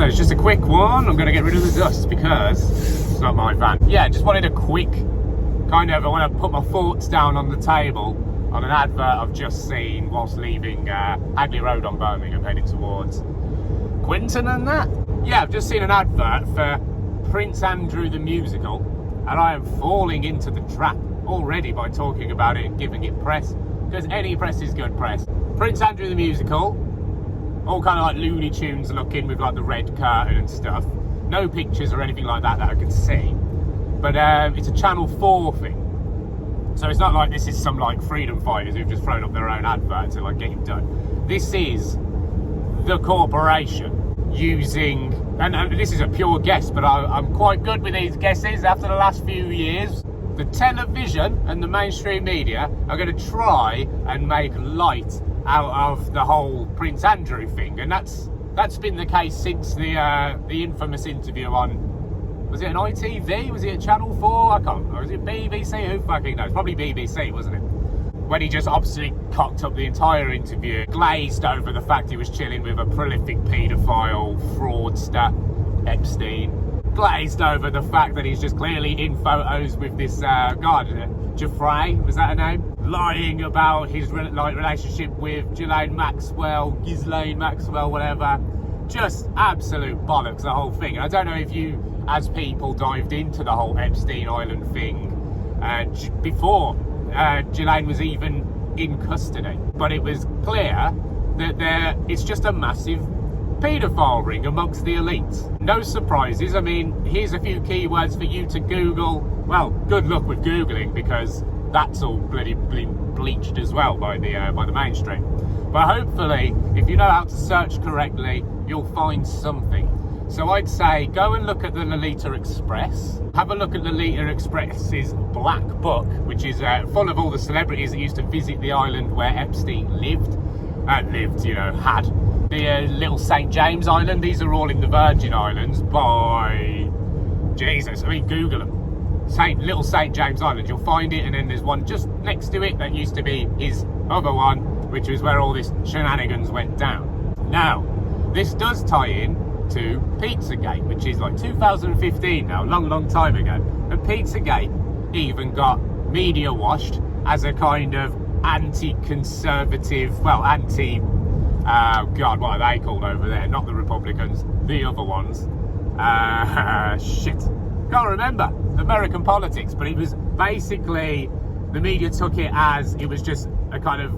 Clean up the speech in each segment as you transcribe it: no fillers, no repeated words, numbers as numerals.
it's just a quick one. I'm going to get rid of the dust because it's not my van. Yeah, just wanted a quick kind of, I want to put my thoughts down on the table on an advert I've just seen whilst leaving Hagley Road on Birmingham, heading towards Quinton and that. Yeah, I've just seen an advert for Prince Andrew the musical, and I am falling into the trap already by talking about it and giving it press, because any press is good press. Prince Andrew the musical, all kind of like Looney Tunes looking with like the red curtain and stuff. No pictures or anything like that I can see. But it's a Channel 4 thing. So it's not like this is some like freedom fighters who've just thrown up their own advert to like get it done. This is the corporation using, and this is a pure guess, but I'm quite good with these guesses after the last few years. The television and the mainstream media are going to try and make light out of the whole Prince Andrew thing, and that's been the case since the infamous interview on, was it an ITV? Was it a Channel 4? I can't remember. Was it BBC? Who fucking knows? Probably BBC, wasn't it? When he just obviously cocked up the entire interview, glazed over the fact he was chilling with a prolific paedophile fraudster, Epstein. Glazed over the fact that he's just clearly in photos with this Jeffrey, was that her name? Lying about his relationship with Ghislaine Maxwell, whatever. Just absolute bollocks, the whole thing. And I don't know if you, as people, dived into the whole Epstein Island thing before Ghislaine was even in custody. But it was clear that it's just a massive paedophile ring amongst the elites. No surprises. I mean, here's a few keywords for you to Google. Well, good luck with Googling, because that's all bloody bleached as well by the mainstream. But hopefully, if you know how to search correctly, you'll find something. So I'd say go and look at the Lolita Express. Have a look at Lolita Express's Black Book, which is full of all the celebrities that used to visit the island where Epstein had. The Little St. James Island, these are all in the Virgin Islands by Jesus. I mean, Google them. Little St. James Island, you'll find it, and then there's one just next to it that used to be his other one, which was where all this shenanigans went down. Now, this does tie in to Pizzagate, which is like 2015 now, long time ago. And Pizzagate even got media washed as a kind of anti-conservative, well, what are they called over there? Not the Republicans, the other ones. Shit. Can't remember. American politics, but it was basically, the media took it as it was just a kind of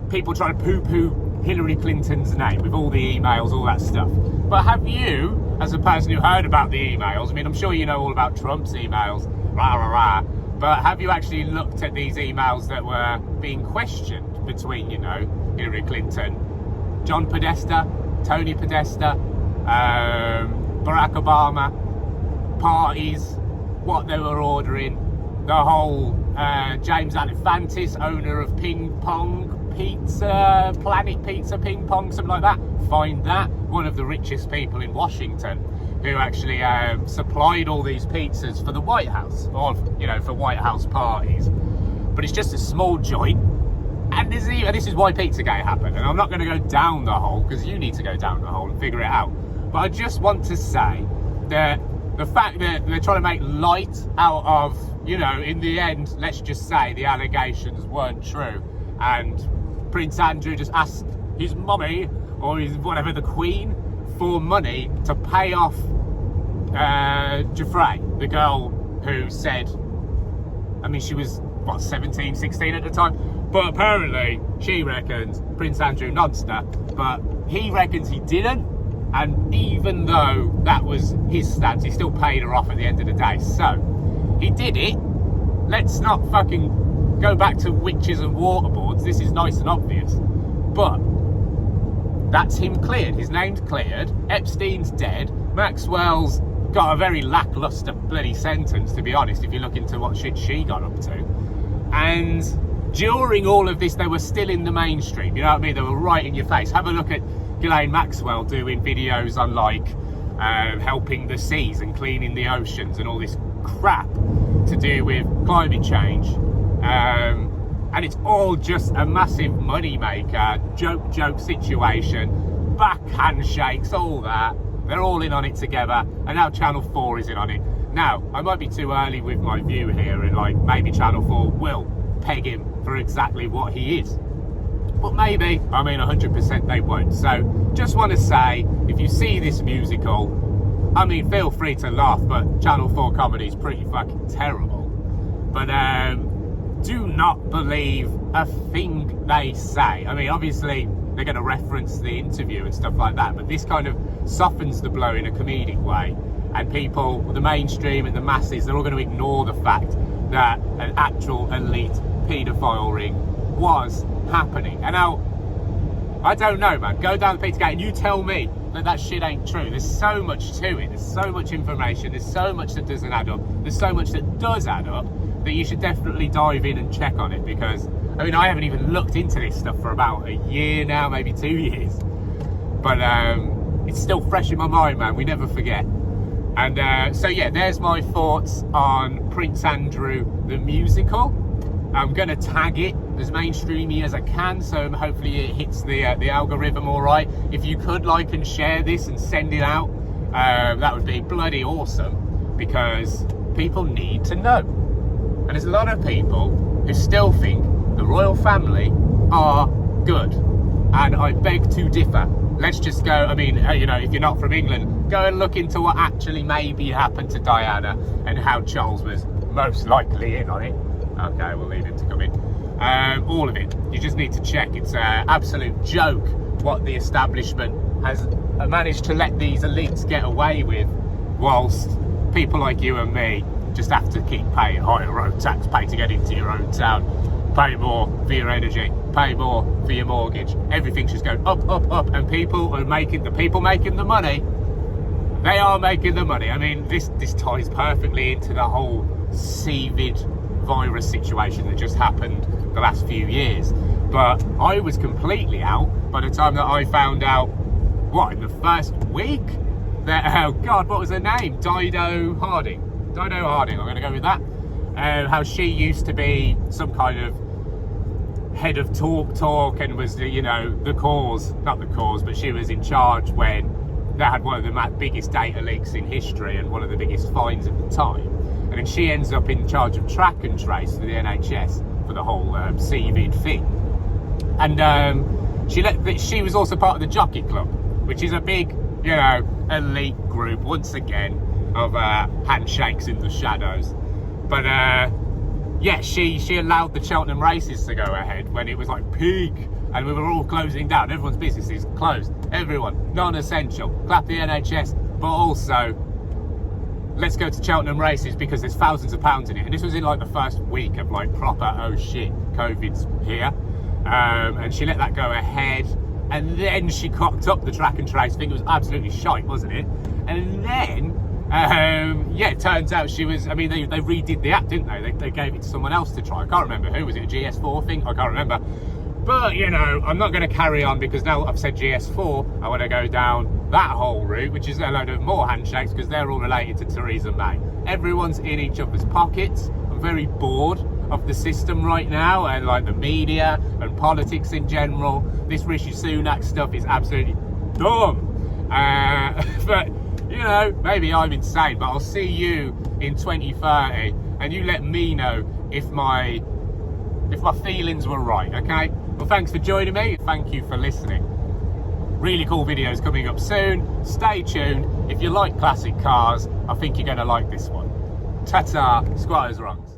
people trying to poo-poo Hillary Clinton's name with all the emails, all that stuff. But have you, as a person who heard about the emails, I mean, I'm sure you know all about Trump's emails, but have you actually looked at these emails that were being questioned between, Hillary Clinton, John Podesta, Tony Podesta, Barack Obama, parties, what they were ordering, the whole James Alefantis, owner of Ping Pong Pizza, Planet Pizza Ping Pong, something like that. Find that, one of the richest people in Washington, who actually supplied all these pizzas for the White House, or for White House parties. But it's just a small joint. And this is why Pizzagate happened. And I'm not going to go down the hole, because you need to go down the hole and figure it out. But I just want to say that the fact that they're trying to make light out of, in the end, let's just say the allegations weren't true. And Prince Andrew just asked his mummy, or his whatever, the Queen, for money to pay off Jeffrey, the girl who said, I mean, she was, 17, 16 at the time? But apparently, she reckons Prince Andrew nodster, but he reckons he didn't. And even though that was his stance, he still paid her off at the end of the day. So, he did it. Let's not fucking go back to witches and waterboards. This is nice and obvious. But that's him cleared. His name's cleared. Epstein's dead. Maxwell's got a very lackluster bloody sentence, to be honest, if you look into what shit she got up to. And during all of this, they were still in the mainstream. You know what I mean? They were right in your face. Have a look at Ghislaine Maxwell doing videos on helping the seas and cleaning the oceans and all this crap to do with climate change. And it's all just a massive money maker, joke situation. back handshakes, all that. They're all in on it together, and now Channel 4 is in on it. Now, I might be too early with my view here, and like maybe Channel 4 will peg him for exactly what he is. But maybe, I mean 100% they won't. So just want to say, if you see this musical, I mean feel free to laugh, but Channel 4 comedy is pretty fucking terrible. But do not believe a thing they say. I mean obviously they're going to reference the interview and stuff like that, but this kind of softens the blow in a comedic way, and people, the mainstream and the masses, they're all going to ignore the fact that an actual elite paedophile ring was happening. And now, I don't know, man, go down the Pizzagate and you tell me that shit ain't true. There's so much to it, there's so much information, there's so much that doesn't add up, there's so much that does add up, that you should definitely dive in and check on it, because I mean I haven't even looked into this stuff for about a year now, maybe 2 years, but it's still fresh in my mind, man. We never forget. And so yeah, there's my thoughts on Prince Andrew the musical. I'm gonna tag it as mainstreamy as I can, so hopefully it hits the algorithm all right. If you could like and share this and send it out, that would be bloody awesome, because people need to know. And there's a lot of people who still think the royal family are good, and I beg to differ. Let's just go, I mean, you know, if you're not from England, go and look into what actually maybe happened to Diana and how Charles was most likely in on it. Okay, we'll leave him to come in. All of it, you just need to check. It's an absolute joke what the establishment has managed to let these elites get away with, whilst people like you and me just have to keep paying higher road tax, pay to get into your own town, pay more for your energy, pay more for your mortgage. Everything's just going up, up, up, and people are making the money. They are making the money. I mean, this ties perfectly into the whole COVID virus situation that just happened the last few years. But I was completely out by the time that I found out, what, in the first week, that, oh God, what was her name? Dido Harding, I'm going to go with that. How she used to be some kind of head of talk and was the, you know, the cause, not the cause, but she was in charge when they had one of the biggest data leaks in history and one of the biggest fines at the time. And then she ends up in charge of track and trace for the NHS for the whole CVID thing. And she was also part of the Jockey Club, which is a big, you know, elite group, once again, of handshakes in the shadows. But yeah, she allowed the Cheltenham races to go ahead when it was like peak and we were all closing down. Everyone's businesses closed. Everyone, non-essential. Clap the NHS, but also let's go to Cheltenham races because there's thousands of pounds in it. And this was in like the first week of like proper, oh shit, COVID's here. And she let that go ahead. And then she cocked up the track and trace thing. It was absolutely shite, wasn't it? And then, yeah, it turns out she was, I mean, they redid the app, didn't they? They gave it to someone else to try. I can't remember who. Was it a GS4 thing? I can't remember. But, you know, I'm not going to carry on because now I've said GS4, I want to go down that whole route, which is a load of more handshakes because they're all related to Theresa May. Everyone's in each other's pockets. I'm very bored of the system right now and like the media and politics in general. This Rishi Sunak stuff is absolutely dumb. But, you know, maybe I'm insane, but I'll see you in 2030 and you let me know if my feelings were right, okay? Well, thanks for joining me. Thank you for listening. Really cool videos coming up soon. Stay tuned. If you like classic cars, I think you're going to like this one. Ta-ta, Squires Rungs.